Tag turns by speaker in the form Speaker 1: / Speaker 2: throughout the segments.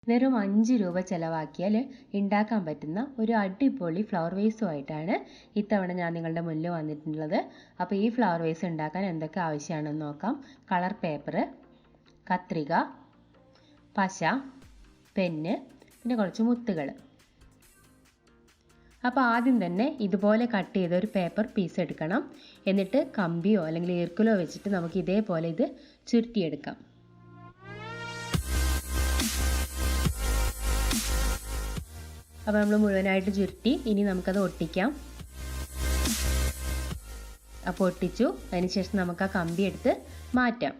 Speaker 1: വെറും 5 രൂപ ചിലവാക്കിയാൽ ഉണ്ടാക്കാൻ പറ്റുന്ന ഒരു അടിപൊളി ഫ്ലവർ വേസുമായിട്ടാണ് ഇത്തവണ ഞാൻ നിങ്ങളുടെ മുന്നിൽ വന്നിട്ടുള്ളത്. അപ്പോൾ ഈ ഫ്ലവർ വേസ് ഉണ്ടാക്കാൻ എന്തൊക്കെ ആവശ്യമാണെന്ന് നോക്കാം. കളർ പേപ്പർ, കത്രിക, പശ, പെന്ന്, പിന്നെ കുറച്ച് മുത്തുകൾ. അപ്പോൾ ആദ്യം തന്നെ ഇതുപോലെ കട്ട് ചെയ്ത ഒരു പേപ്പർ പീസ് എടുക്കണം. എന്നിട്ട് കമ്പിയോ അല്ലെങ്കിൽ ഈർക്കിലോ വെച്ചിട്ട് നമുക്ക് ഇതേപോലെ ഇത് ചുരുട്ടിയെടുക്കാം. അപ്പോൾ നമ്മൾ മുഴുവനായിട്ട് ചുരുട്ടി ഇനി നമുക്കത് ഒട്ടിക്കാം. അപ്പോൾ ഒട്ടിച്ചു. അതിനുശേഷം നമുക്ക് ആ കമ്പി എടുത്ത് മാറ്റാം.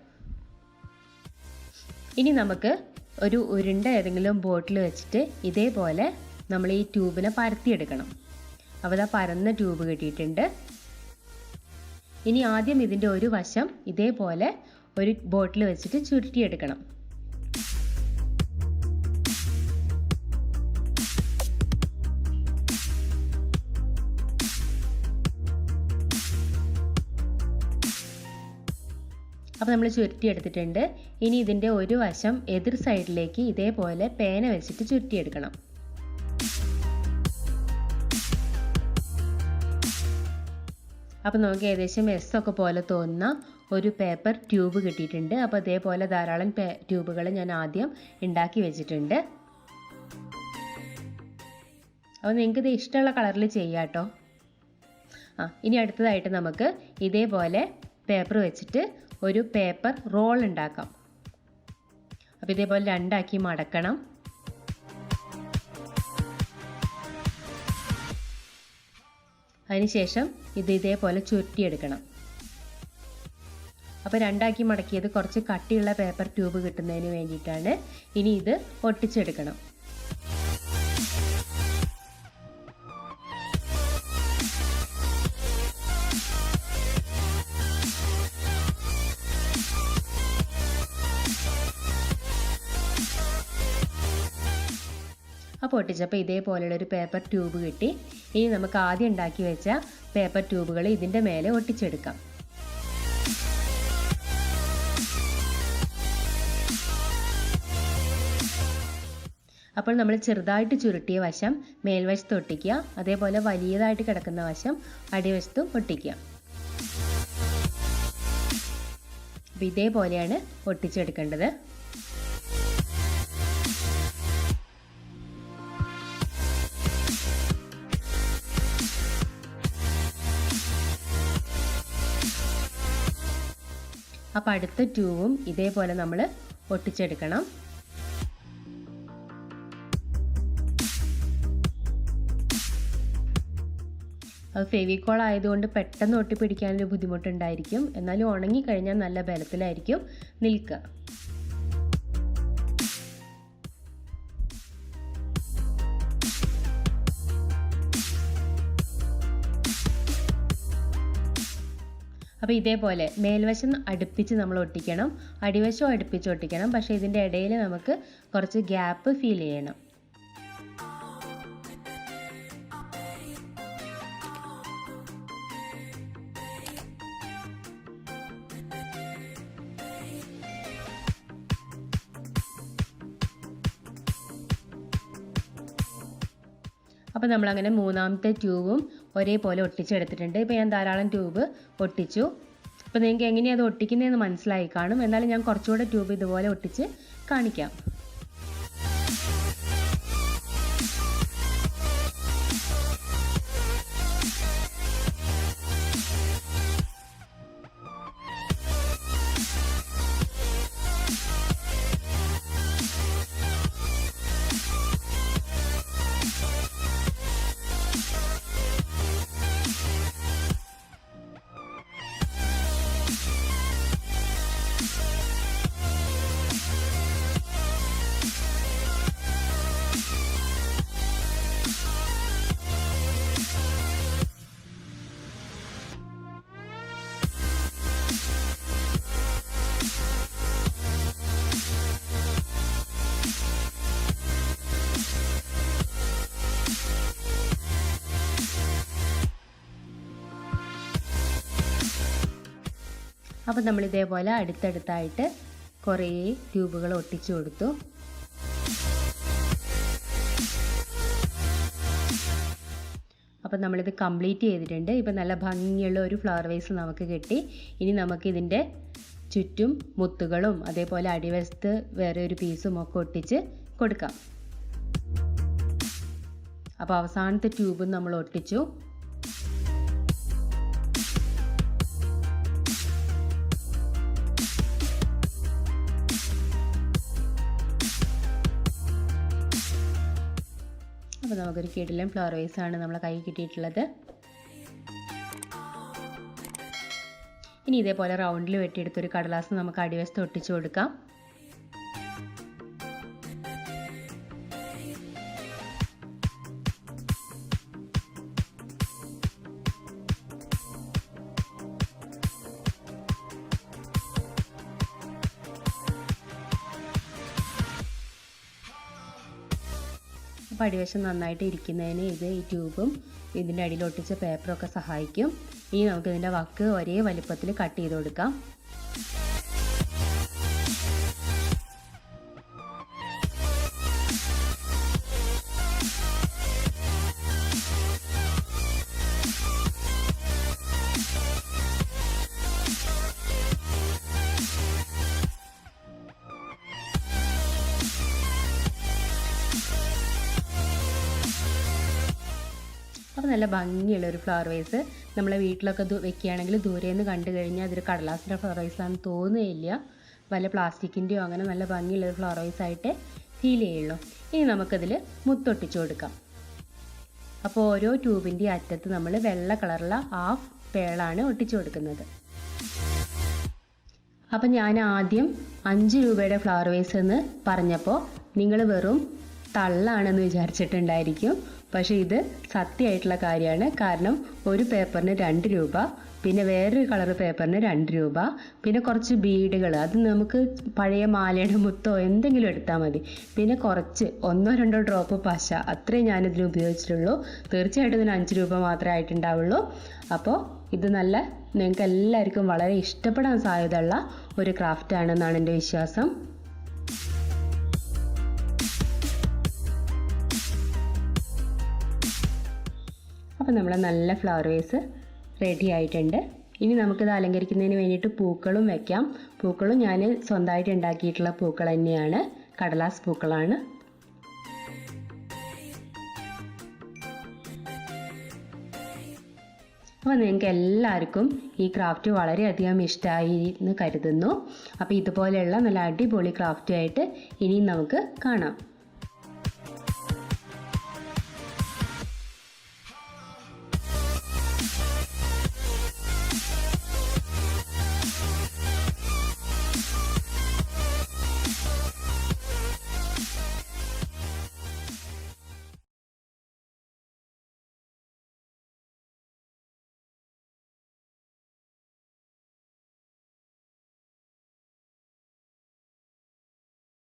Speaker 1: ഇനി നമുക്ക് ഒരു ഉരുണ്ട ഏതെങ്കിലും ബോട്ടിൽ വെച്ചിട്ട് ഇതേപോലെ നമ്മൾ ഈ ട്യൂബിനെ പരത്തിയെടുക്കണം. അപ്പോൾ ആ പരന്ന ട്യൂബ് കിട്ടിയിട്ടുണ്ട്. ഇനി ആദ്യം ഇതിൻ്റെ ഒരു വശം ഇതേപോലെ ഒരു ബോട്ടിൽ വെച്ചിട്ട് ചുരുട്ടിയെടുക്കണം. അപ്പോൾ നമ്മൾ ചുരുട്ടിയെടുത്തിട്ടുണ്ട്. ഇനി ഇതിൻ്റെ ഒരു വശം എതിർ സൈഡിലേക്ക് ഇതേപോലെ പേന വെച്ചിട്ട് ചുരുട്ടിയെടുക്കണം. അപ്പോൾ നമുക്ക് ഏകദേശം എസ് ഒക്കെ പോലെ തോന്നുന്ന ഒരു പേപ്പർ ട്യൂബ് കിട്ടിയിട്ടുണ്ട്. അപ്പോൾ അതേപോലെ ധാരാളം ട്യൂബുകൾ ഞാൻ ആദ്യം ഉണ്ടാക്കി വെച്ചിട്ടുണ്ട്. അപ്പോൾ നിങ്ങൾക്കിത് ഇഷ്ടമുള്ള കളറിൽ ചെയ്യാം കേട്ടോ. ഇനി അടുത്തതായിട്ട് നമുക്ക് ഇതേപോലെ പേപ്പർ വെച്ചിട്ട് ഒരു പേപ്പർ റോൾ ഉണ്ടാക്കാം. അപ്പോൾ ഇതേപോലെ രണ്ടാക്കി മടക്കണം. അതിനുശേഷം ഇത് ഇതേപോലെ ചുരുട്ടിയെടുക്കണം. അപ്പോൾ രണ്ടാക്കി മടക്കിയത് കുറച്ച് കട്ടിയുള്ള പേപ്പർ ട്യൂബ് കിട്ടുന്നതിന് വേണ്ടിയിട്ടാണ്. ഇനി ഇത് ഒട്ടിച്ചെടുക്കണം. അപ്പോൾ ഒട്ടിച്ചപ്പോൾ ഇതേപോലെയുള്ളൊരു പേപ്പർ ട്യൂബ് കിട്ടി. ഇനി നമുക്ക് ആദ്യം ഉണ്ടാക്കി വെച്ച പേപ്പർ ട്യൂബുകൾ ഇതിൻ്റെ മേലെ ഒട്ടിച്ചെടുക്കാം. അപ്പോൾ നമ്മൾ ചെറുതായിട്ട് ചുരുട്ടിയ വശം മേൽവശത്ത് ഒട്ടിക്കുക. അതേപോലെ വലിയതായിട്ട് കിടക്കുന്ന വശം അടിവശത്തും ഒട്ടിക്കുക. അപ്പോൾ ഇതേപോലെയാണ് ഒട്ടിച്ചെടുക്കേണ്ടത്. അപ്പോൾ അടുത്ത ട്യൂബും ഇതേപോലെ നമ്മൾ ഒട്ടിച്ചെടുക്കണം. അത് ഫെവിക്കോൾ ആയതുകൊണ്ട് പെട്ടെന്ന് ഒട്ടിപ്പിടിക്കാനൊരു ബുദ്ധിമുട്ടുണ്ടായിരിക്കും. എന്നാലും ഉണങ്ങിക്കഴിഞ്ഞാൽ നല്ല ബലത്തിലായിരിക്കും നിൽക്കുക. അപ്പോൾ ഇതേപോലെ മേൽവശം അടുപ്പിച്ച് നമ്മൾ ഒട്ടിക്കണം, അടിവശം അടുപ്പിച്ച് ഒട്ടിക്കണം. പക്ഷേ ഇതിൻ്റെ ഇടയിൽ നമുക്ക് കുറച്ച് ഗ്യാപ്പ് ഫീൽ ചെയ്യണം. അപ്പോൾ നമ്മളങ്ങനെ മൂന്നാമത്തെ ട്യൂബും ഒരേപോലെ ഒട്ടിച്ചെടുത്തിട്ടുണ്ട്. ഇപ്പോൾ ഞാൻ ധാരാളം ട്യൂബ് ഒട്ടിച്ചു. അപ്പോൾ നിങ്ങൾക്ക് എങ്ങനെയാണ് അത് ഒട്ടിക്കുന്നതെന്ന് മനസ്സിലായി കാണും. എന്നാലും ഞാൻ കുറച്ചുകൂടെ ട്യൂബ് ഇതുപോലെ ഒട്ടിച്ച് കാണിക്കാം. അപ്പോൾ നമ്മൾ ഇതേപോലെ അടുത്തടുത്തായിട്ട് കുറേ ട്യൂബുകൾ ഒട്ടിച്ചു കൊടുത്തു. അപ്പം നമ്മളിത് കംപ്ലീറ്റ് ചെയ്തിട്ടുണ്ട്. ഇപ്പം നല്ല ഭംഗിയുള്ള ഒരു ഫ്ലവർ വേസ് നമുക്ക് കിട്ടി. ഇനി നമുക്കിതിൻ്റെ ചുറ്റും മുത്തുകളും അതേപോലെ അടിവശത്ത് വേറെ ഒരു പീസും ഒക്കെ ഒട്ടിച്ച് കൊടുക്കാം. അപ്പോൾ അവസാനത്തെ ട്യൂബും നമ്മൾ ഒട്ടിച്ചു. അപ്പോൾ നമുക്കൊരു കിടിലൻ ഫ്ലവർ വേസ് ആണ് നമ്മളെ കൈ കിട്ടിയിട്ടുള്ളത്. ഇനി ഇതേപോലെ റൗണ്ടിൽ വെട്ടിയെടുത്തൊരു കടലാസ് നമുക്ക് അടിവശത്ത് ഒട്ടിച്ചു കൊടുക്കാം. അപ്പോൾ അടിവശം നന്നായിട്ട് ഇരിക്കുന്നതിന് ഈ ട്യൂബും ഇതിൻ്റെ അടിയിൽ ഒട്ടിച്ച പേപ്പറൊക്കെ സഹായിക്കും. ഇനി നമുക്ക് ഇതിൻ്റെ വക്ക് ഒരേ വലിപ്പത്തിൽ കട്ട് ചെയ്ത് കൊടുക്കാം. അപ്പോൾ നല്ല ഭംഗിയുള്ള ഒരു ഫ്ലവർ വേസ് നമ്മളെ വീട്ടിലൊക്കെ വെക്കുകയാണെങ്കിൽ ദൂരെ നിന്ന് കണ്ടു കഴിഞ്ഞാൽ അതൊരു കടലാസിൻ്റെ ഫ്ലവർ വേസാണെന്ന് തോന്നുകയില്ല. വല്ല പ്ലാസ്റ്റിക്കിൻ്റെയോ അങ്ങനെ നല്ല ഭംഗിയുള്ള ഒരു ഫ്ലവർ വേസായിട്ട് ഫീൽ ചെയ്യുള്ളൂ. ഇനി നമുക്കതിൽ മുത്തൊട്ടിച്ചു കൊടുക്കാം. അപ്പോൾ ഓരോ ട്യൂബിൻ്റെ അറ്റത്ത് നമ്മൾ വെള്ള കളറുള്ള ഹാഫ് പേളാണ് ഒട്ടിച്ചു കൊടുക്കുന്നത്. അപ്പം ഞാൻ ആദ്യം 5 രൂപയുടെ ഫ്ലവർ വേസ് എന്ന് പറഞ്ഞപ്പോൾ നിങ്ങൾ വെറും തള്ളാണെന്ന് വിചാരിച്ചിട്ടുണ്ടായിരിക്കും. പക്ഷേ ഇത് സത്യമായിട്ടുള്ള കാര്യമാണ്. കാരണം ഒരു പേപ്പറിന് 2 രൂപ, പിന്നെ വേറൊരു കളർ പേപ്പറിന് 2 രൂപ, പിന്നെ കുറച്ച് ബീഡുകൾ, അത് നമുക്ക് പഴയ മാലയുടെ മുത്തോ എന്തെങ്കിലും എടുത്താൽ മതി, പിന്നെ കുറച്ച് 1-2 ഡ്രോപ്പ് പശ, അത്രയും ഞാനിതിന് ഉപയോഗിച്ചിട്ടുള്ളൂ. തീർച്ചയായിട്ടും ഇതിന് 5 രൂപ മാത്രമേ ആയിട്ടുണ്ടാവുള്ളൂ. അപ്പോൾ ഇത് നിങ്ങൾക്ക് എല്ലാവർക്കും വളരെ ഇഷ്ടപ്പെടാൻ സാധ്യതയുള്ള ഒരു ക്രാഫ്റ്റ് ആണെന്നാണ് എൻ്റെ വിശ്വാസം. അപ്പോൾ നമ്മൾ നല്ല ഫ്ലവർ വേസ് റെഡി ആയിട്ടുണ്ട്. ഇനി നമുക്കിത് അലങ്കരിക്കുന്നതിന് വേണ്ടിയിട്ട് പൂക്കളും വെക്കാം. പൂക്കളും ഞാൻ സ്വന്തമായിട്ട് ഉണ്ടാക്കിയിട്ടുള്ള പൂക്കൾ തന്നെയാണ്, കടലാസ് പൂക്കളാണ്. അപ്പോൾ നിങ്ങൾക്ക് എല്ലാവർക്കും ഈ ക്രാഫ്റ്റ് വളരെയധികം ഇഷ്ടമായി എന്ന് കരുതുന്നു. അപ്പോൾ ഇതുപോലെയുള്ള നല്ല അടിപൊളി ക്രാഫ്റ്റുമായിട്ട് ഇനിയും നമുക്ക് കാണാം.